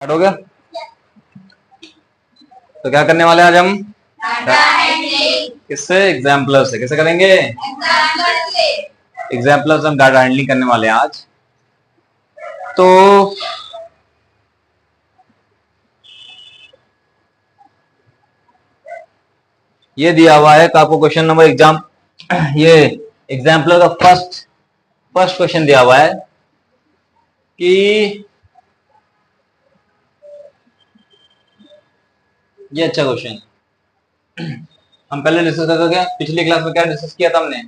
Start हो गया। तो क्या करने वाले आज हम किससे एग्जाम्पलर से कैसे करेंगे? एग्जाम्पलर से हम डाटा हैंडलिंग करने वाले हैं आज। तो ये दिया हुआ है कि आपको क्वेश्चन नंबर ये एग्जाम्पलर का फर्स्ट क्वेश्चन दिया हुआ है कि ये अच्छा क्वेश्चन है। हम पहले डिस्कस करते क्या पिछली क्लास में क्या डिस्कस किया था हमने?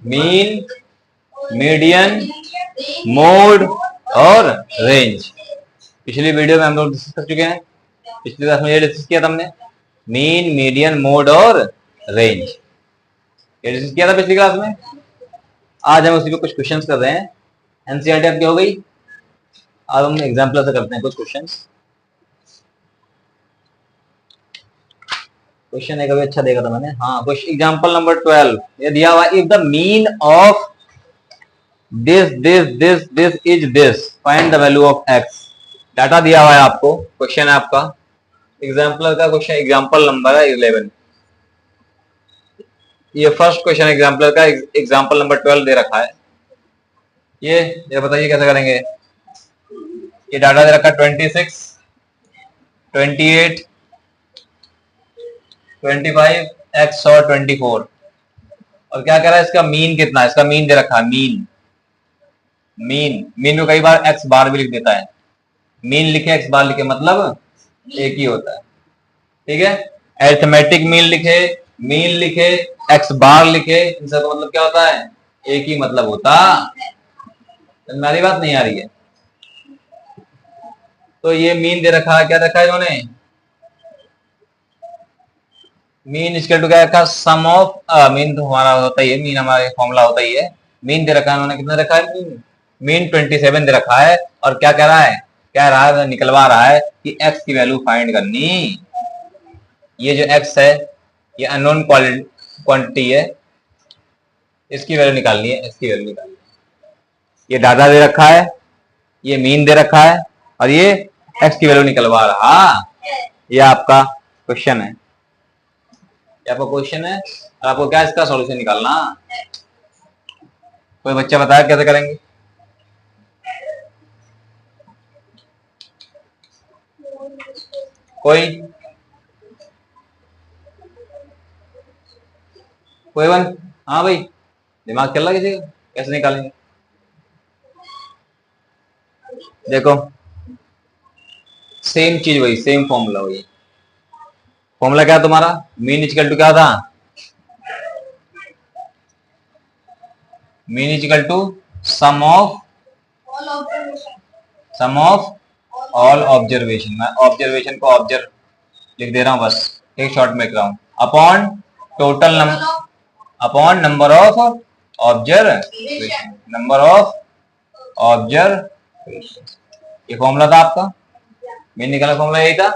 मीन, मीडियन, मोड और रेंज। पिछली वीडियो में हम लोग डिस्कस कर चुके हैं। पिछली क्लास में ये डिस्कस किया था हमने मीन, मीडियन, मोड और रेंज। ये डिस्कस किया था पिछली क्लास में। आज हम उसी पे कुछ क्वेश्चंस कर रहे हैं। एनसीईआरटी आपकी हो गई। अब हम एग्जाम्पल से करते हैं कुछ क्वेश्चंस। क्वेश्चन एक अभी अच्छा देखा था मैंने। हाँ, क्वेश्चन एग्जांपल नंबर 12 ये दिया हुआ, if the mean of this is this, find the value of x. Data दिया हुआ है आपको, क्वेश्चन है आपका एग्जाम्पल का क्वेश्चन, एग्जाम्पल नंबर है 11। ये फर्स्ट क्वेश्चन एग्जाम्पल का एग्जाम्पल नंबर 12 दे रखा है। ये बताइए कैसे करेंगे। ये डाटा दे रखा है 26, 28, 25, एक्स और 24। और क्या कह रहा है, इसका मीन कितना है? इसका मीन दे रखा है, मीन को कई बार एक्स बार भी लिख देता है। मीन लिखे एक्स बार लिखे मतलब एक ही होता है। ठीक है, अरिथमेटिक मीन लिखे, मीन लिखे, एक्स बार लिखे, इन सब का मतलब क्या होता है? एक ही मतलब होता। मेरी बात नहीं आ रही है। तो ये मीन दे रखा है, क्या रखा है इन्होंने? मीन इसके टू क्या रखा? सम ऑफ मीन तो हमारा होता ही है, मीन हमारा फॉर्मूला होता ही है। मीन दे रखा है उन्होंने, कितना रखा है? मीन 27 दे रखा है। और क्या कह रहा है? कह रहा है, निकलवा रहा है कि x की वैल्यू फाइंड करनी। ये जो x है ये अननोन क्वांटिटी है, इसकी वैल्यू निकालनी है, x की वैल्यू निकालनी है। ये डाटा दे रखा है, ये मीन दे रखा है और ये x की वैल्यू निकलवा रहा। ये आपका क्वेश्चन है, आपका क्वेश्चन है। आपको क्या इसका सॉल्यूशन निकालना। कोई बच्चा बताया कैसे करेंगे? कोई वन? हाँ भाई, दिमाग चल रहा किसी का? कैसे निकालेंगे? देखो सेम चीज वही, सेम फॉर्मूला वही। फॉर्मूला क्या है तुम्हारा? मीन इक्वल टू क्या था? Mean equal to sum of all observation. मैं ऑब्जर्वेशन को ऑब्जर्व लिख दे रहा हूं, बस एक शॉर्ट में लिख रहा हूं, upon total upon number of observation, number of observation. ये फॉर्मूला था आपका, मीन निकालने फॉर्मूला यही था,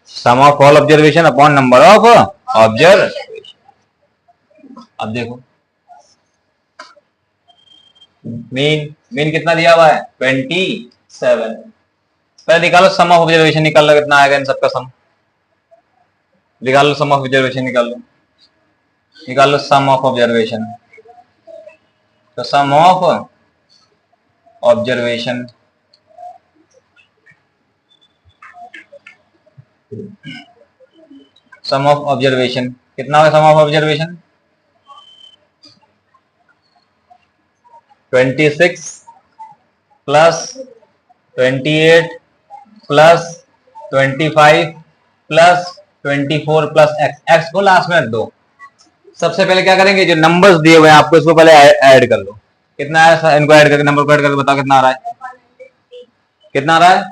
sum of all observation upon number of observation. अब देखो मीन कितना दिया हुआ है? 27। पहले निकालो सम ऑफ ऑब्जर्वेशन, निकाल लो कितना आएगा इन सबका सम। निकाल लो सम ऑफ ऑब्जर्वेशन, निकाल लो सम ऑफ ऑब्जर्वेशन। तो सम ऑफ ऑब्जर्वेशन कितना होगा? Sum of observation 26 plus 28 plus 25 plus 24 plus x को लास्ट में रख दो। सबसे पहले क्या करेंगे, जो नंबर्स दिए हुए हैं आपको इसको पहले ऐड कर लो। कितना है? इनको ऐड करके, नंबर को ऐड करके बताओ कितना आ रहा है। कितना आ रहा है?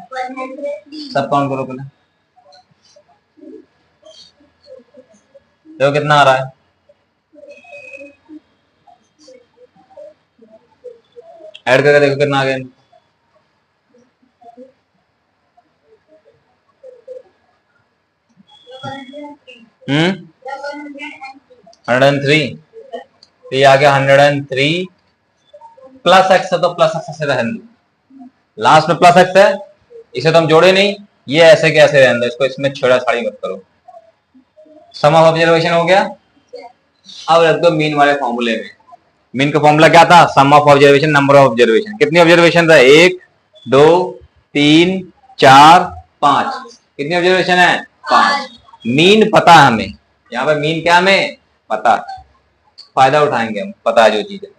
सब काउंट करो पहले, देखो कितना आ रहा है। ऐड करके देखो कितना आ गया। 103। तो ये आ गया 103 प्लस एक्स है, तो प्लस एक्स से रहने दो। लास्ट में प्लस एक्स है इसे तो हम जोड़े नहीं, ये ऐसे कैसे रहने दो, इसको इसमें छेड़ा छाड़ी मत करो। सम ऑफ ऑब्जर्वेशन हो गया। अब रख दो मीन वाले फॉर्मूले में। मीन का फॉर्मूला क्या था? Sum of observation number of observation. कितनी ऑब्जर्वेशन था? 1 2 3 4 5। कितनी ऑब्जर्वेशन है? 5। मीन पता है हमें, यहाँ पे मीन क्या हमें पता, फायदा उठाएंगे हम, पता है जो चीज है।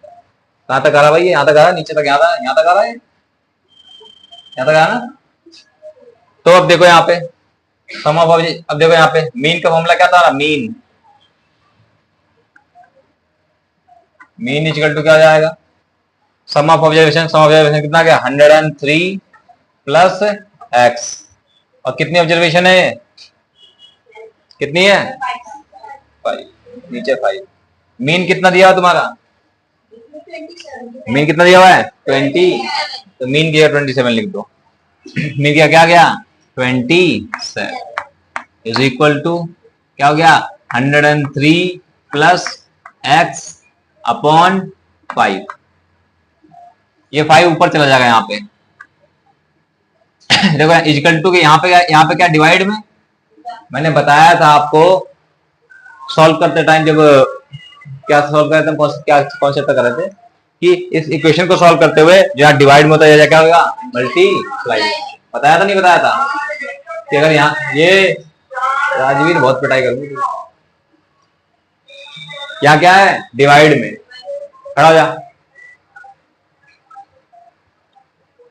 कहां तक आ रहा भाई? यहाँ तक आ रहा, नीचे तक, यहाँ तक आ रहा है, यहाँ तक आ रहा ना। तो अब देखो यहाँ पे सम ऑफ, अब देखो यहाँ पे मीन का फॉर्मूला क्या था? मीन मीन इक्वल टू क्या हो जाएगा? Sum of observation, sum of observation कितना गया? 103 प्लस एक्स। और कितनी ऑब्जर्वेशन है? कितनी है? 5। नीचे 5। मीन कितना दिया हुआ तुम्हारा? मीन कितना दिया हुआ है? 20। तो मीन किया 27 लिख दो। मीन किया क्या गया? 27 इज इक्वल टू क्या हो गया? 103 प्लस एक्स अपॉन 5। ये 5 ऊपर चला जाएगा यहाँ पे। देखो इक्वल टू के यहाँ पे क्या डिवाइड में, मैंने बताया था आपको सॉल्व करते टाइम, जब क्या सॉल्व कर रहे थे, क्या कॉन्सेप्ट कर रहे थे कि इस इक्वेशन को सॉल्व करते हुए जो यहाँ डिवाइड में होता है क्या होगा? मल्टीप्लाई। बताया था नहीं बताया था कि अगर यहाँ ये राजवीर बहुत पिटाई कर दूंगी, यहाँ क्या है? डिवाइड में खड़ा हो जा।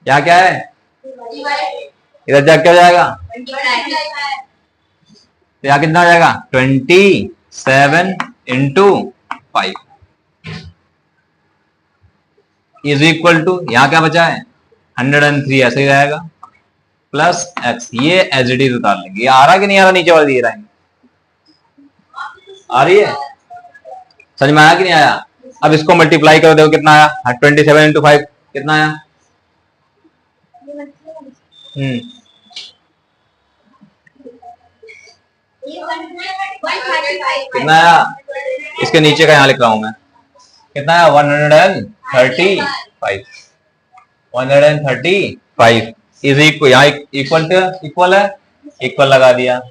यहाँ क्या है? इधर जा क्या हो जाएगा? तो यहाँ कितना हो जाएगा? 27 इंटू 5 इज इक्वल टू, यहाँ क्या बचा है? 103 ऐसे ही रहेगा प्लस एक्स। ये एज इट इज उतार लेंगे। ये आ रहा कि नहीं आ रहा? नीचे वाले दिए रहेंगे, आ रही है? समझ में आया कि नहीं आया? अब इसको मल्टीप्लाई कर दो, कितना आया? 27 इंटू 5 कितना आया? कितना आया? इसके नीचे का यहाँ लिख रहा हूं मैं, कितना आया? 135। 135 इज इक्वल, यहाँ इक्वल है, इक्वल लगा दिया।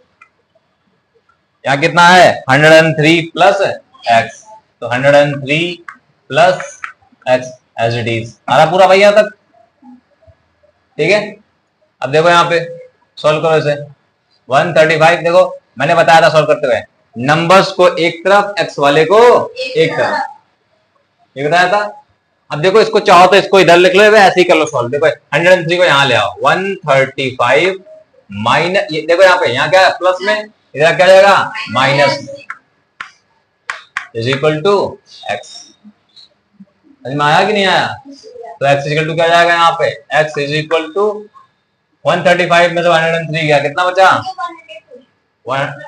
यहाँ कितना है? 103 प्लस एक्स, तो 103 plus x as it is आ रहा पूरा भाई यहाँ तक, ठीक है। अब देखो यहाँ पे सॉल्व करो इसे। 135 देखो मैंने बताया था सॉल्व करते हुए, नंबर्स को एक तरफ, एक्स वाले को एक तरफ, ये बताया था। अब देखो इसको चाहो तो इसको इधर लिख लो, ऐसे ही कर लो सॉल्व। देखो 103 को यहाँ ले आओ, 135 माइनस, ये देखो यहाँ पे, यहाँ क्या है? प्लस में, इधर क्या जाएगा? Minus is equal to X. समझ में आया कि नहीं आया? तो एक्स इज इक्वल टू क्या जाएगा यहाँ पे? एक्स इज इक्वल टू 135 में से 103 गया, कितना बचा? 100 में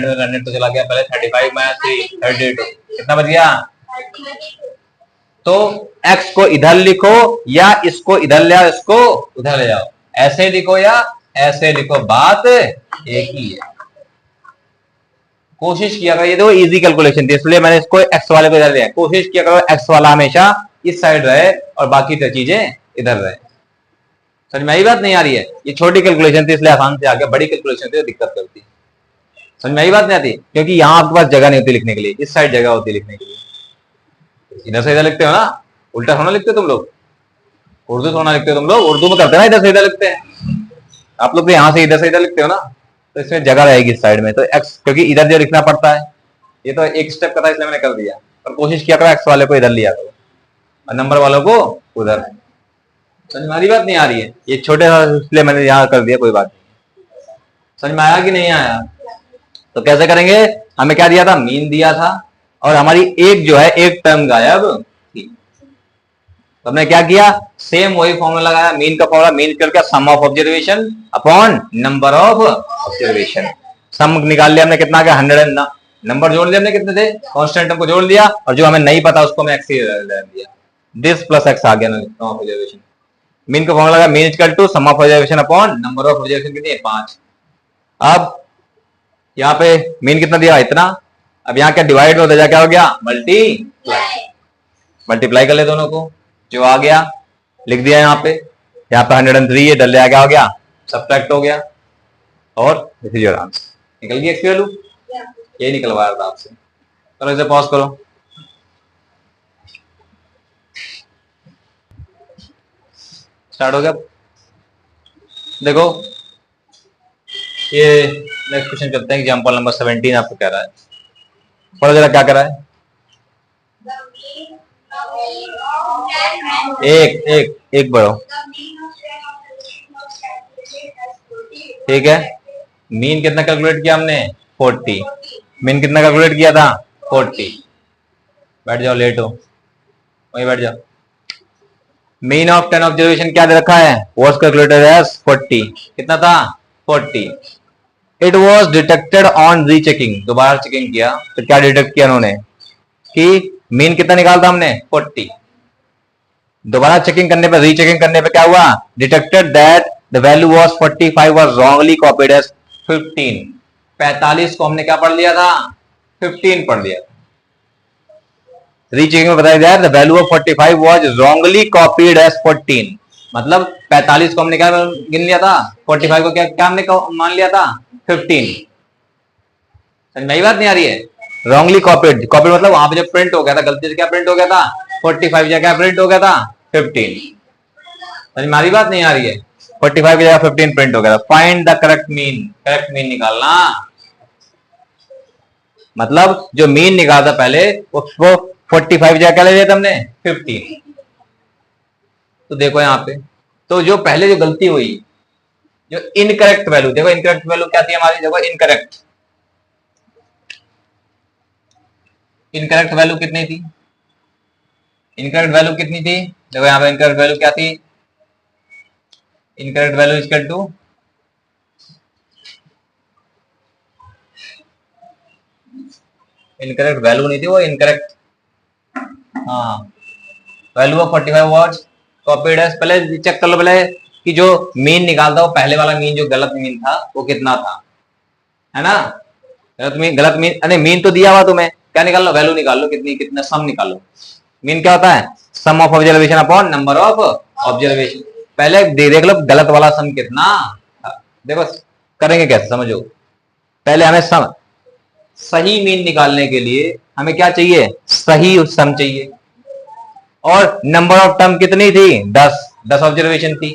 100 तो चला गया पहले, 35 माइनस 3 32, कितना बच गया? तो x को इधर लिखो या इसको इधर ले आओ, इसको उधर ले जाओ, ऐसे लिखो या ऐसे लिखो, बात एक ही है। कोशिश किया करो, ये देखो इजी कैलकुलेशन थी इसलिए मैंने इसको x वाले को इधर लिया। कोशिश किया करो x वाला हमेशा इस साइड रहे और बाकी तो चीजें इधर रहे। समझ में आई बात? नहीं आ रही है? ये छोटी कैलकुलेशन थी इसलिए आसान से आ गया, बड़ी कैलकुलेशन थी तो दिक्कत करती। समझ में आई बात? नहीं आती क्योंकि यहाँ आपके पास जगह नहीं होती लिखने के लिए, इस साइड जगह होती लिखने के लिए। इधर से इधर लिखते हो ना, उल्टा थोड़ा लिखते हो तुम लोग, उर्दू थोड़ा लिखते हो तुम लोग, उर्दू में करते हैं ना इधर से इधर लिखते हैं, आप लोग तो यहाँ से इधर लिखते हो ना, तो इसमें जगह रहेगी इस साइड में, तो एक्स क्योंकि इधर जो लिखना पड़ता है, ये तो एक स्टेप का था इसलिए मैंने कर दिया, पर कोशिश किया करो एक्स वाले को इधर लिया करो और नंबर वालों को उधर। समझ में आ रही बात? नहीं आ रही है? ये छोटे इसलिए मैंने यहाँ कर दिया, कोई बात नहीं। समझ में आया कि नहीं आया? तो कैसे करेंगे? हमें क्या दिया था? मीन दिया था और हमारी एक जो है एक टर्म गायब थी, तो हमने क्या किया? सेम वही फॉर्मूला लगाया, मीन का फॉर्मूला, मीन करके sum of observation upon number of observation. Sum निकाल लिया हमने, कितना गया? 100। नंबर जोड़ लिया हमने, कितने थे? कांस्टेंट को जोड़ लिया और जो हमें नहीं पता उसको मैं एक्स ही दिया, दिस प्लस एक्स आ गया सम ऑफ ऑब्जर्वेशन। मीन का फॉर्मूला लगा, mean equal to sum of observation upon number of observation, कितनी है? 5। अब यहाँ पे मीन कितना दिया? इतना। अब यहाँ क्या डिवाइड होता जा, क्या हो गया? मल्टीप्लाई। मल्टीप्लाई कर ले दोनों को, जो आ गया लिख दिया यहाँ पे। यहाँ पे 103 है, डल क्या हो गया, सब्ट्रैक्ट हो गया, और दिस इज योर आंसर। निकल गया एक्स वैल्यू, ये निकलवाया था आपसे। चलो इसे पॉज करो। स्टार्ट हो गया। देखो ये नेक्स्ट क्वेश्चन करते हैं। एग्जांपल नंबर 17 आपको कह रहा है, पढ़ो जरा क्या कर रहा है। एक बढ़ो, ठीक है। मीन कितना कैलकुलेट किया हमने, 40। मीन कितना कैलकुलेट किया था, 40। बैठ जाओ, लेट हो, वहीं बैठ जाओ। मीन ऑफ 10 ऑब्जर्वेशन क्या दे रखा है, वाज कैलकुलेटेड एज 40। कितना था, 40। It was detected on rechecking, दोबारा चेकिंग किया तो क्या डिटेक्ट किया उन्होंने कि मीन कितना निकालता हमने, 40। दोबारा चेकिंग करने पे, रीचेकिंग करने पे क्या हुआ, detected that the value was 45 was wrongly copied as 15। 45 को हमने क्या पढ़ लिया था, 15 पढ़ लिया। रीचेकिंग में बताया जाए the value of 45 was wrongly copied as 14। मतलब 45 को हमने क्या गिन लिया था, 45 को क्या हमने मान लिया था, 15। समझ में आई बात नहीं आ रही है। रॉन्गली कॉपीड, कॉपीड मतलब वहां पे जब प्रिंट हो गया था, गलती से क्या प्रिंट हो गया था, 45 जगह क्या प्रिंट हो गया था, 15। समझ में आ रही बात नहीं आ रही है। 45 की जगह 15 प्रिंट हो गया था। Find the correct mean, correct mean निकालना। मतलब जो मीन निकाला था पहले उसको 45 जगह क्या ले लिया था हमने, 15। तो देखो यहां पे, तो जो पहले जो गलती हुई, जो इनकरेक्ट वैल्यू, देखो इनकरेक्ट वैल्यू क्या थी हमारी, देखो इनकरेक्ट, इनकरेक्ट वैल्यू कितनी थी, इनकरेक्ट वैल्यू कितनी थी, देखो यहां पे इनकरेक्ट वैल्यू क्या थी, incorrect value equal to, incorrect value नहीं थी वो, इनकरेक्ट, हाँ, value of 45 was copied as, पहले चेक कर लो पहले कि जो मीन निकालता वो पहले वाला मीन जो गलत मीन था वो कितना था, है ना। गलत मीन, अरे मीन तो दिया हुआ तुम्हें, क्या निकाल लो, वैल्यू निकाल लो, कितनी कितना, सम निकालो। मीन क्या होता है, sum of observation upon number of observation. पहले देख लो गलत वाला सम कितना था। देखो करेंगे कैसे, समझो। पहले हमें सम, सही मीन निकालने के लिए हमें क्या चाहिए, सही सम चाहिए। और नंबर ऑफ टर्म कितनी थी, 10, 10 ऑब्जर्वेशन थी,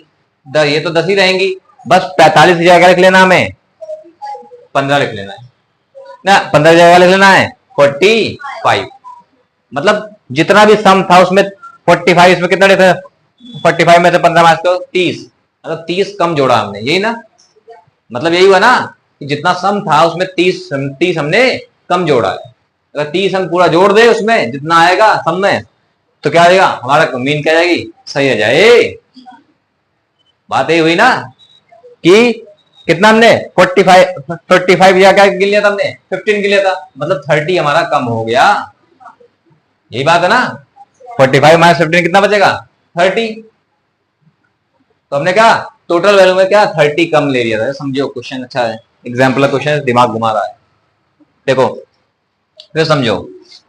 ये तो 10 ही रहेंगी। बस 45 की जगह लिख लेना, हमें 15 लिख लेना है ना, 15 की जगह लिख लेना है 45। मतलब जितना भी सम था उसमें 45, इसमें कितना लिखा, 45 में से 15 मार्क्स को 30, मतलब 30 कम जोड़ा हमने, यही ना, मतलब यही हुआ ना कि जितना सम था उसमें 30 हमने कम जोड़ा है। अगर 30 हम पूरा जोड़ दे उसमें जितना आएगा सम में, तो क्या आएगा, हमारा मीन क्या जाएगी, सही आ जाए। बात यही हुई ना कि कितना हमने 45 या क्या गिन लिया था हमने, 15 गिन लिया था, मतलब 30 हमारा कम हो गया। यही बात है ना, 45 माइनस 15 कितना बचेगा, 30। तो हमने क्या टोटल वैल्यू में क्या 30 कम ले लिया था। समझो क्वेश्चन अच्छा है, एग्जाम्पल क्वेश्चन, दिमाग घुमा रहा है। देखो फिर समझो।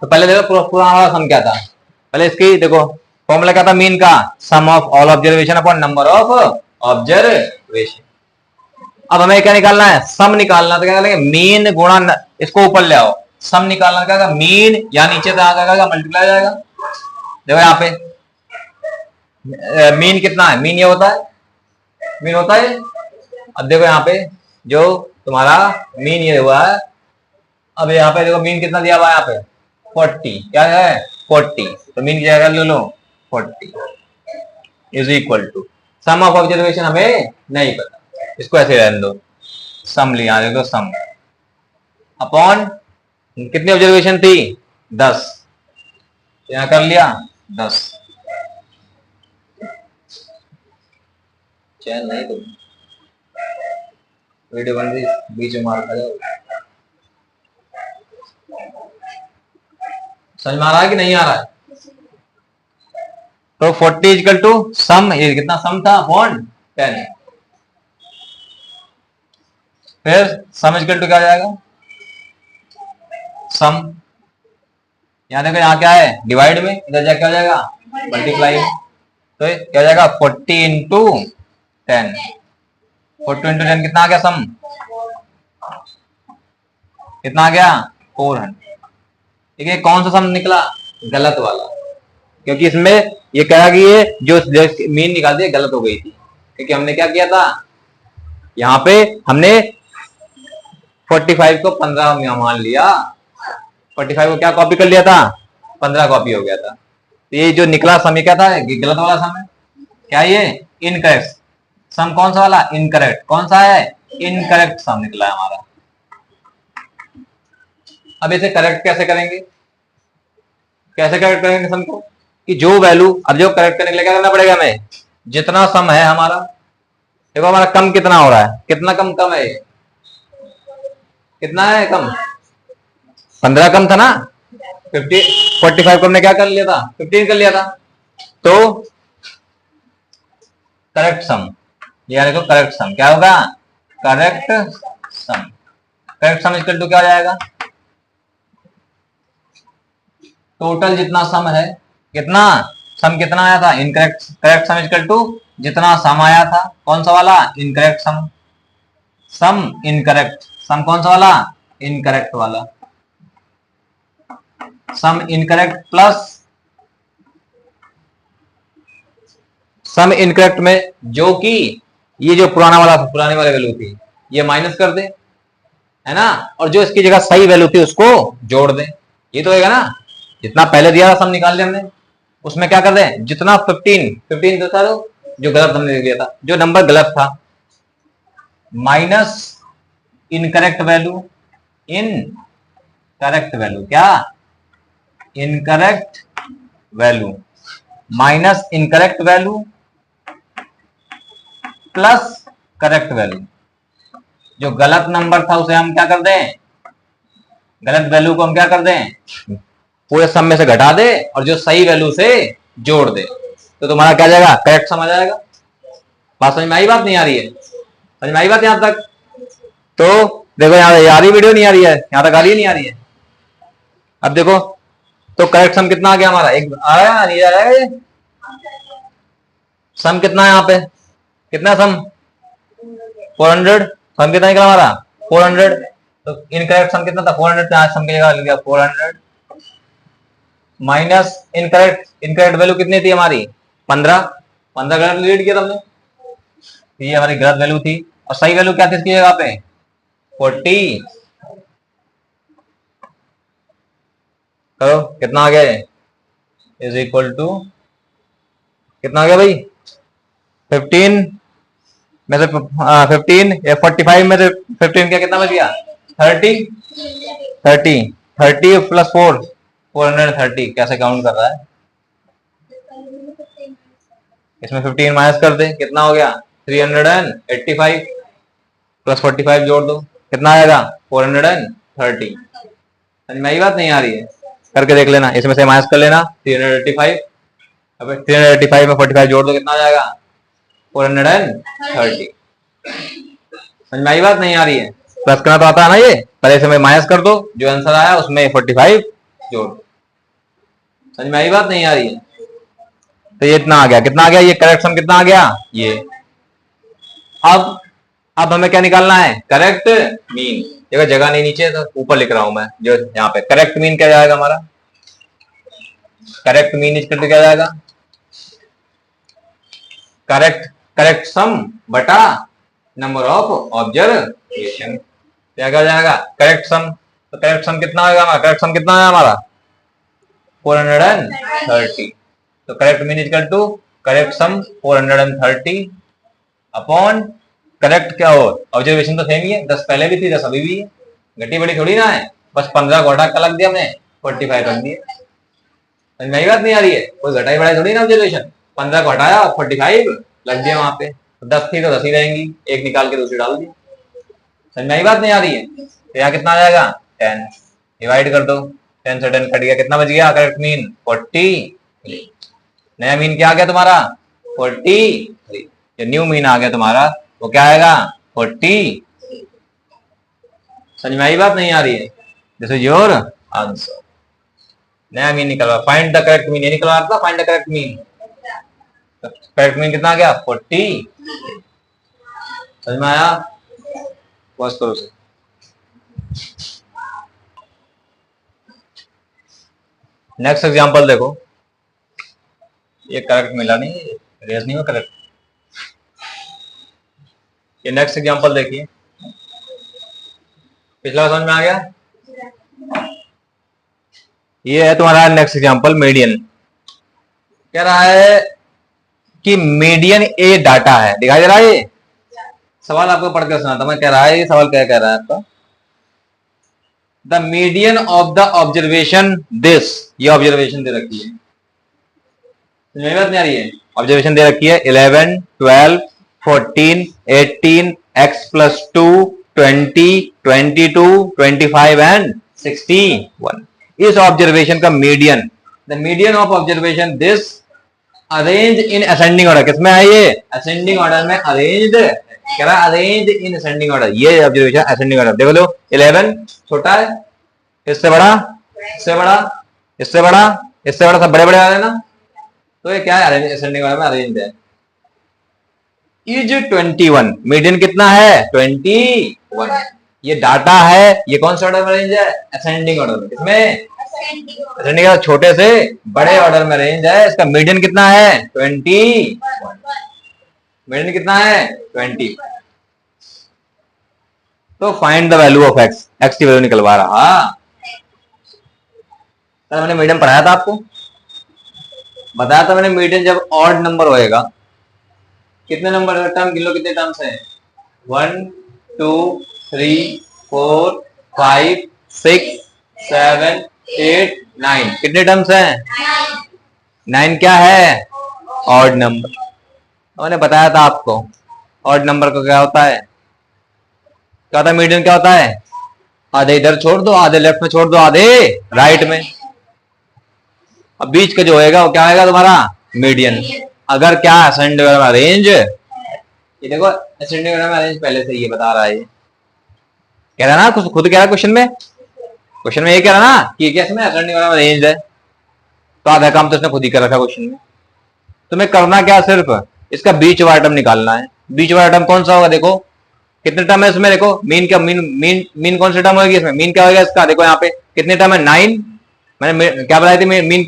तो पहले देखो पूरा हमारा सम क्या था, पहले इसकी देखो फॉर्मूला क्या था मीन का, sum of all observation upon number of observation. अब हमें क्या निकालना है, सम निकालना। तो क्या करेंगे, मीन गुणा, इसको ऊपर ले आओ, सम निकालना क्या, मीन या नीचे से आएगा मल्टीप्लाई जाएगा। देखो यहाँ पे मीन कितना है, मीन ये होता है, मीन होता है। अब देखो यहाँ पे जो तुम्हारा मीन ये हुआ है, अब यहाँ पे देखो मीन कितना दिया हुआ है, यहाँ पे 40, क्या है 40, तो मीन की जगह ले लो 40 is equal to sum of observation, हमें नहीं पता, इसको ऐसे रहने दो, सम लिया देखो, सम अपॉन कितनी ऑब्जर्वेशन थी, 10, यहां कर लिया 10। चैन नहीं तो वीडियो बन रही, बीच में मार खा जाओ। समझ में आ रहा है कि नहीं आ रहा है। तो 40 इक्वल टू सम, ये कितना सम था अपॉन 10, फिर सम इक्वल टू क्या आ जाएगा, सम, यहां देखो यहाँ क्या है डिवाइड में, इधर क्या हो जाएगा मल्टीप्लाई में। तो क्या हो जाएगा 40 इंटू 10, 40 इंटू 10 कितना आ गया सम, कितना आ गया 400। ठीक है, कौन सा सम निकला, गलत वाला, क्योंकि इसमें ये कहा कि ये जो मीन निकाल दी गलत हो गई थी, क्योंकि हमने क्या किया था, यहाँ पे हमने 45 को 15 में मान लिया, 45 को क्या कॉपी कर लिया था, 15 कॉपी हो गया था। तो ये जो निकला सम क्या था, ये गलत वाला सम है। क्या ये इनकरेक्ट सम, कौन सा वाला, इनकरेक्ट, कौन सा है, इनकरेक्ट सम निकला है हमारा। अब इसे करेक्ट कैसे करेंगे, कैसे करेक्ट करेंगे सम को, कि जो वैल्यू, अब जो करेक्ट करने के लिए क्या करना पड़ेगा हमें, जितना सम है हमारा, देखो हमारा कम कितना हो रहा है, कितना कम कम है, कितना है कम, 15 कम था ना, 45 को हमने क्या कर लिया था, 15 कर लिया था। तो करेक्ट सम, ये देखो करेक्ट सम क्या होगा, correct sum, correct sum equal to क्या हो जाएगा, टोटल जितना सम है, कितना सम कितना आया था, incorrect, correct sum equal to जितना सम आया था, कौन सा वाला, इनकरेक्ट सम, सम इनकरेक्ट, सम कौन सा वाला, इनकरेक्ट वाला, सम इनकरेक्ट प्लस सम इनकरेक्ट में जो कि ये जो पुराना वाला था, पुराने वाले वैल्यू थी, ये माइनस कर दे, है ना, और जो इसकी जगह सही वैल्यू थी उसको जोड़ दे, ये तो होगा ना, जितना पहले दिया था सम निकाल लिया हमने, उसमें क्या कर दें, जितना 15 जो था, जो गलत हमने दिया था, जो नंबर गलत था, minus incorrect value, incorrect value, क्या incorrect value, minus incorrect value plus correct value, जो गलत नंबर था उसे हम क्या कर दें, गलत वैल्यू को हम क्या कर दें, पूरे सम में से घटा दे और जो सही वैल्यू से जोड़ दे, तो तुम्हारा क्या जाएगा, करेक्ट सम आ जाएगा। बात समझ में आई, बात नहीं आ रही है, समझ में आई बात यहां तक, तो देखो यहाँ आ रही वीडियो, नहीं आ रही है, यहां तक आ रही है, नहीं आ रही है। अब देखो तो करेक्ट सम कितना आ गया हमारा, एक आ रहा है, नहीं आ रहा है, ये सम कितना है यहाँ पे, कितना सम 400, सम कितना निकला हमारा 400, तो इनकरेक्ट सम कितना था 400, सम की जगह लिख दिया 400, माइनस इनकरेक्ट, इनकरेक्ट वैल्यू कितनी थी हमारी 15, 15 गलत रीड किया तुमने, ये हमारी गलत वैल्यू थी, और सही वैल्यू क्या थी इसकी जगह पे 40, करो कितना आ गया, इज इक्वल टू कितना आ गया भाई, 15 में से 15 या 45 में से 15 क्या कितना बच गया 30, 30 प्लस 4, 430, कैसे काउंट कर रहा है, इसमें 15 माइनस कर दे, कितना हो गया 385 प्लस 45 जोड़ दो, कितना आएगा 430। समझ में आई बात, नहीं आ रही है, करके देख लेना, इसमें से माइनस कर लेना 385, अब 385 में 45 जोड़ दो, कितना आ जाएगा 430। समझ में आई बात, नहीं आ रही है, प्लस करना तो आता है ना, ये पहले से माइनस कर दो, जो आंसर आया उसमें 45 जोड़। समझ में आई बात, नहीं आ रही है, तो ये इतना आ गया, कितना आ गया, ये करेक्ट सम कितना आ गया ये। अब हमें क्या निकालना है, करेक्ट मीन, देखो जगह नहीं नीचे तो ऊपर लिख रहा हूं मैं, जो यहाँ पे करेक्ट मीन क्या जाएगा हमारा, करेक्ट मीन इक्वल टू क्या जाएगा, करेक्ट सम बटा नंबर ऑफ ऑब्जर्वेशन, क्या जाएगा करेक्ट सम, तो करेक्ट सम कितना होगा हमारा, करेक्ट सम कितना है हमारा 430, तो correct mean equal to correct sum 430 upon correct क्या हो, ऑब्जर्वेशन तो सेम ही है, 10 पहले भी थी 10 अभी भी है, घटी बड़ी थोड़ी ना है, बस 15 को हटा कर लग दिया हमने 45 रख दिए। समझ में आई बात, नहीं आ रही है, कोई घटाई बढ़ाई थोड़ी ना, ऑब्जर्वेशन 15 को हटाया 45 लग दिया वहां पे, 10 थी तो 10 ही रहेंगी, एक निकाल के दूसरी डाल दी। समझ में आई बात, नहीं आ रही है, तो यहाँ कितना आ जाएगा 10, डिवाइड कर दो, 10 से 10 कट गया, कितना बच गया करेक्ट मीन 40, नया मीन क्या आ गया तुम्हारा 43, जो न्यू मीन आ गया तुम्हारा वो क्या आएगा 40। समझ में आई बात, नहीं आ रही है, दिस इज योर आंसर, नया मीन निकलवा, फाइंड द करेक्ट मीन, ये निकलवा था फाइंड द करेक्ट मीन, तो करेक्ट मीन कितना आ गया 40। समझ में आया? पॉज करो से। नेक्स्ट एग्जांपल देखो, ये करेक्ट मिला नहीं, रेज नहीं हुआ करेक्ट। ये नेक्स्ट एग्जांपल देखिए, पिछला समझ में आ गया? ये है तुम्हारा नेक्स्ट एग्जांपल, मीडियन। कह रहा है कि मीडियन ए डाटा है, दिखाई दे रहा है? ये सवाल आपको पढ़ के सुनाता मैं, कह रहा है ये सवाल क्या कह रहा है आपका, the median of the observation this, ये ऑब्जर्वेशन दे रखी है, समझ बात नहीं आ रही है? ऑब्जर्वेशन दे रखी है 11, 12, 14, 18, x प्लस 2, 20, 22, 25 एंड 61। इस ऑब्जर्वेशन का median, the median of observation this arrange in ascending order, किसमें है ये? असेंडिंग ऑर्डर में अरेंज्ड, कह रहा है अरेंज इन असेंडिंग ऑर्डर, ये ऑब्जर्वेशन असेंडिंग ऑर्डर। देखो लो 11 छोटा है, इससे बड़ा, इससे बड़ा, इससे बड़ा, इससे बड़ा, सब बड़े बड़े आ रहे हैं ना, तो ये क्या है? असेंडिंग ऑर्डर में अरेंज्ड है। इज 21, मीडियन कितना है? 21। ये डाटा है, ये कौन सा ऑर्डर में अरेंज है? असेंडिंग ऑर्डर में। किसमें? असेंडिंग ऑर्डर, छोटे से बड़े ऑर्डर में अरेंज है। इसका मीडियन कितना है? 21। मीडियन कितना है? 20। तो find the value of x, x की वैल्यू निकलवा रहा। तो मैंने मीडियन पढ़ाया था आपको, बताया था मैंने, मीडियन जब ऑड नंबर होएगा, कितने नंबर टर्म गिन लो, कितने टर्म्स हैं? 1, 2, 3, 4, 5, 6, 7, 8, 9, कितने टर्म्स हैं? 9 क्या है? Odd number. मैंने बताया था आपको ऑड नंबर को क्या होता है, क्या होता है? मीडियन क्या होता है? आधे इधर छोड़ दो, आधे लेफ्ट में छोड़ दो, आधे राइट में। अब बीच का जो होएगा वो क्या होगा तुम्हारा? मीडियन। अगर क्या असेंडिंग ऑर्डर में अरेंज, ये देखो असेंडिंग ऑर्डर में अरेंज पहले से ये बता रहा है, कह रहा ना, कुछ खुद कह रहा है क्वेश्चन में, क्वेश्चन में ये कह रहा ना कि कैसे में असेंडिंग ऑर्डर में अरेंज है, तो आधा काम तो उसने खुद ही कर रखा क्वेश्चन में। तुम्हें करना क्या, सिर्फ इसका बीच वाला टर्म निकालना है। बीच वाला टर्म कौन सा होगा? देखो कितने टर्म है इसमें, देखो मीन क्या, मीन कौन सा टर्म होगी इसमें? मीन क्या होगा इसका? देखो यहाँ पे कितने टर्म है? 9। मैंने क्या बताई थी? मीन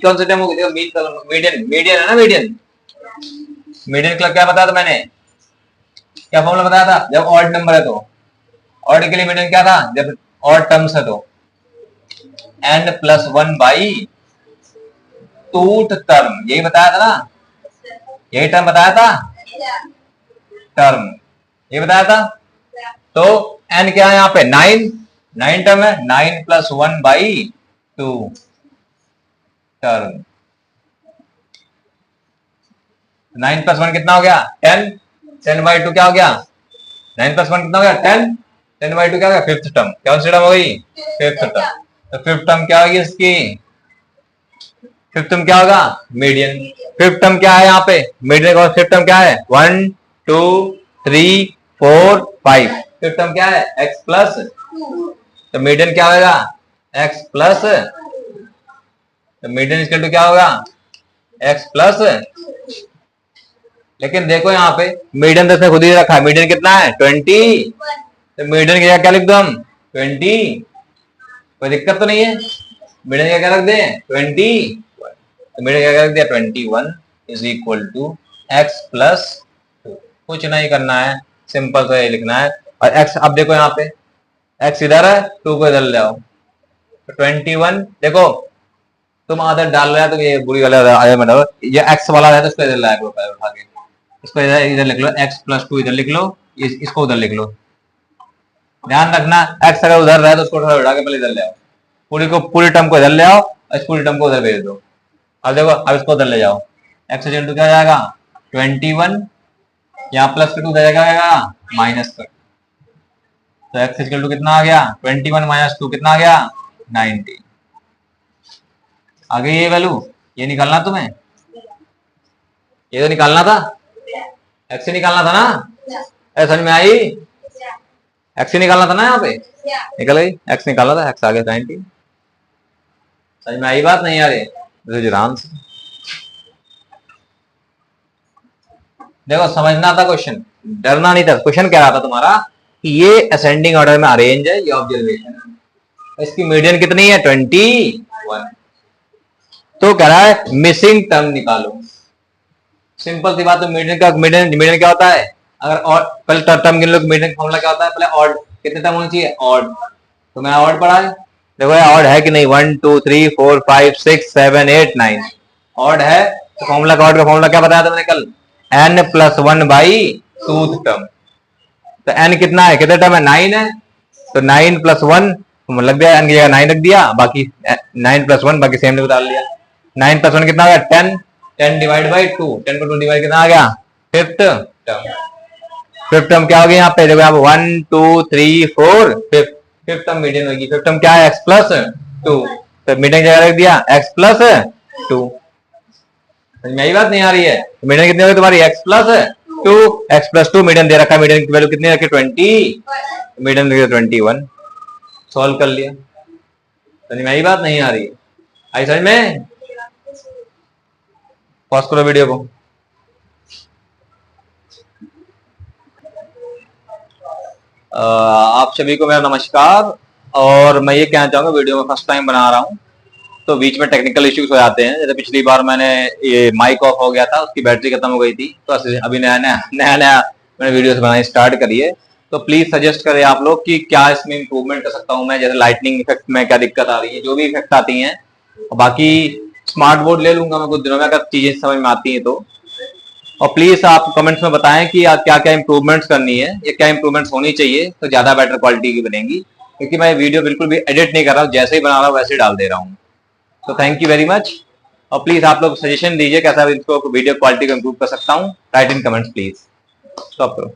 कौन सा टर्म होगी? देखो मीडियन, मीडियन है ना, मीडियन। मीडियन का क्या बताया था मैंने, क्या फॉर्मूला बताया था? जब ऑड नंबर है तो, ऑड के लिए मीडियन क्या था? जब ऑड टर्म्स है तो n+1 बाई टूथ टर्म, यही बताया था ना, यही टर्म बताया था, टर्म ये बताया था। तो n क्या है यहाँ पे? 9 टर्म है, 9+1 बाई 2 टर्म। 9+1 कितना हो गया? 10। 10/2 क्या हो गया? 9+1 कितना हो गया? 10। 10/2 क्या हो गया? Fifth term. कौन सी टर्म हो गई? Fifth term. तो फिफ्थ टर्म क्या होगी इसकी? फिफ्थ टर्म क्या होगा? मीडियन। फिफ्थ टर्म क्या है यहाँ पे? मीडियन का फिफ्थ टर्म क्या है? 1, 2, 3, 4, 5। फिफ्थ टर्म क्या है? x प्लस, तो मीडियन क्या होगा? x प्लस, तो मीडियन इक्वल टू क्या होगा? x plus. लेकिन देखो यहाँ पे मीडियन तो इसने खुद ही रखा है, मीडियन कितना है? 20। तो मीडियन की जगह क्या लिख दो हम? 20। कोई दिक्कत तो नहीं है, मीडियन की क्या रख दे? 20। तो मीडियन क्या रख दिया? 21 is equal to x plus 2। कुछ नहीं करना है, सिंपल सा ये लिखना है। और x, अब देखो यहाँ पे x इधर है, 2 को इधर ले आओ, तो 21। देखो तुम आधा डाल रहे हो तो ये बुरी वाला आधा में डालो, ये x वाला है तो इसको इधर लाया करो, उठा के इसको इधर लिख लो, x+2 इधर लिख लो, इसको उधर लिख लो। ध्यान रखना x अगर उधर रहे तो उसको उठा के पहले इधर ले आओ, पूरी टर्म को इधर ले आओ, इस पूरी टर्म को उधर भेज दो। अब देखो, अब इसको उधर ले जाओ, x इक्वल टू क्या जाएगा? 21, यहाँ +2 उधर जाएगा -2, तो x इक्वल टू कितना आ गया? 21 - 2 कितना आ गया? 90। आगे ये वैल्यू, ये निकालना तुम्हें, ये तो निकालना था, x से निकालना था ना, समझ में आई? x से निकालना था ना, यहाँ पे निकल गई, x निकाला था, x आ गया 90। समझ में आई बात? नहीं आ रही? This is answer. देखो समझना था क्वेश्चन, डरना नहीं था। क्वेश्चन कह रहा था तुम्हारा कि ये असेंडिंग ऑर्डर में अरेंज है, ये ऑब्जर्वेशन है, इसकी मीडियन कितनी है 21। तो कह रहा है मिसिंग टर्म निकालो। सिंपल सी बात है, मीडियन क्या होता है? अगर और पहले टर्म गिन लो, मीडियन फॉर्मूला क्या होता है? पहले ऑड, कितने टर्म होनी चाहिए? ऑड। तो मैं ऑड पढ़ा है, देखो ऑड है कि नहीं? 1 2 3 4 5 6 7 8 9 ऑड है। तो फॉर्मूला का, ऑड का फॉर्मूला क्या बताया था मैंने कल? n plus 1 by tooth term. तो n कितना है, कितने टर्म है? 9 है। तो 9 प्लस 1 लग गया, n की जगह 9 रख दिया, बाकी 9 प्लस 1 बाकी सेम डाल लिया। 9 प्लस 1 कितना आ गया? 10। 10 डिवाइड बाई 2, 10 को 2 डिवाइड कितना आ गया? Fifth term. फिफ्थ टर्म क्या हो गया यहाँ पे? देखो यहाँ 1 2 3 4 फिफ्थ टर्म मीडियन होगी। फिफ्थ टर्म क्या है? x plus 2। तो मीडियन जगह रख दिया x प्लस 2। यही बात नहीं आ रही है? तो मीडियन कितनी होगी तुम्हारी? x plus 2। x plus 2 median दे रखा है, मीडियन की वैल्यू कितनी रखी? 20। मीडियन दे 21। सॉल्व कर लिया। तो यही बात नहीं आ रही है? आई समझ में? पॉज करो वीडियो को। आप सभी को मेरा नमस्कार। और मैं ये कहना चाहूंगा, वीडियो में फर्स्ट टाइम बना रहा हूँ तो बीच में टेक्निकल इश्यूज हो जाते हैं। जैसे पिछली बार मैंने ये माइक ऑफ हो गया था, उसकी बैटरी खत्म हो गई थी, तो अभी नया मैंने वीडियोस बनानी स्टार्ट करी है। तो प्लीज सजेस्ट करें आप लोग कि क्या इसमें इंप्रूवमेंट कर सकता हूँ मैं। जैसे लाइटनिंग इफेक्ट में क्या दिक्कत आ रही है, जो भी इफेक्ट आती हैं। बाकी स्मार्ट बोर्ड ले लूंगा मैं कुछ दिनों में, अगर चीजें समझ में आती हैं तो। और प्लीज आप कमेंट्स में बताएं कि क्या क्या इंप्रूवमेंट्स करनी है या क्या इंप्रूवमेंट्स होनी चाहिए, तो ज्यादा बेटर क्वालिटी की बनेगी। क्योंकि मैं वीडियो बिल्कुल भी एडिट नहीं कर रहा हूँ, जैसे ही बना रहा हूँ वैसे ही डाल दे रहा हूँ। तो थैंक यू वेरी मच। और प्लीज आप लोग सजेशन दीजिए कैसा इसको वीडियो क्वालिटी को इंप्रूव कर सकता हूँ। Right in comments please. Stop करो।